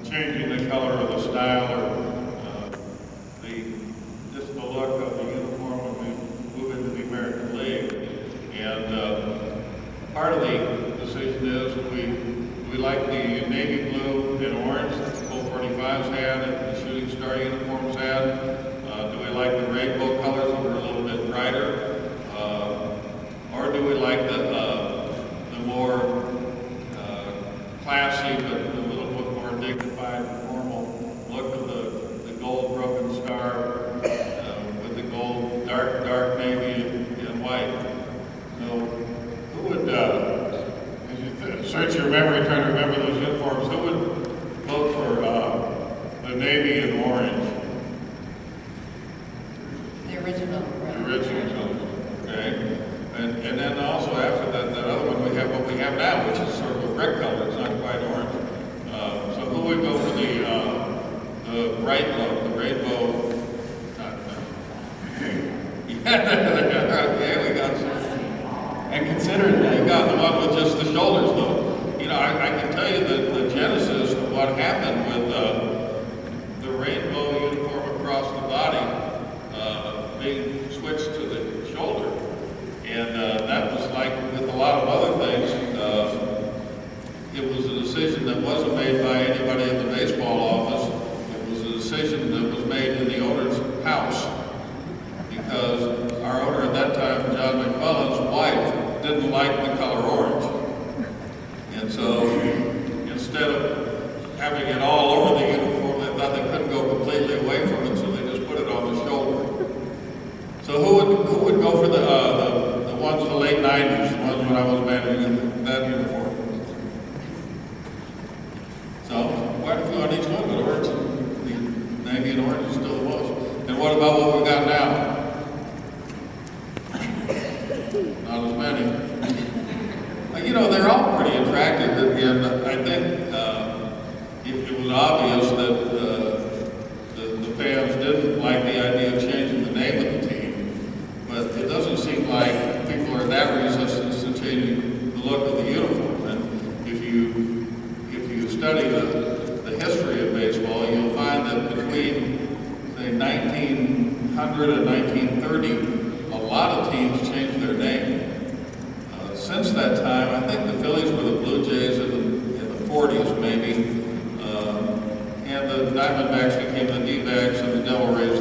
changing the color or the style or just the look of the uniform when we move into the American League. And part of the decision is we like the navy blue and orange that the Colt 45s had and the Shooting Star uniforms had. Do we like the rainbow colors that were a little bit brighter? Or do we like the more classy but a little bit more dignified, formal look of the gold broken star with the gold, dark navy and white? So who would, as you search your memory trying to remember those uniforms, who would vote for the navy and orange? The original. Right? The original, okay. And then also after that other one we have what we have now, which is sort of a brick color. It's not quite orange. So who would go for the bright look, the rainbow? Yeah, we got some. And considering that, you got the one with just the shoulders, though. You know, I can tell you that the genesis of what happened with the rainbow uniform across the body being switched to the shoulder. And that was like with a lot of other things, it was a decision that wasn't made by anybody in the baseball office. It was a decision that was made in the owner's house. Because our owner at that time, John McClellan's wife, didn't like the color orange. And so instead of having it all over the uniform, they thought they couldn't go completely away from it, so they just put it on the shoulder. So who would go for the ones in the late 90s, the ones when I was managing that uniform? So quite a few on each one, but orange, the navy and orange is still the most. And what about what we got now? Not as many. You know, they're all pretty attractive, and I think it was obvious that the fans didn't like the idea of changing the name of the team, but it doesn't seem like people are that resistant to changing the look of the uniform. And if you study the history of baseball, you'll find that between, say, 1900 and 1930, a lot of teams changed their name. Since that time, I think the Phillies were the Blue Jays in the 40s, maybe, and the Diamondbacks became the D-backs and the Devil Rays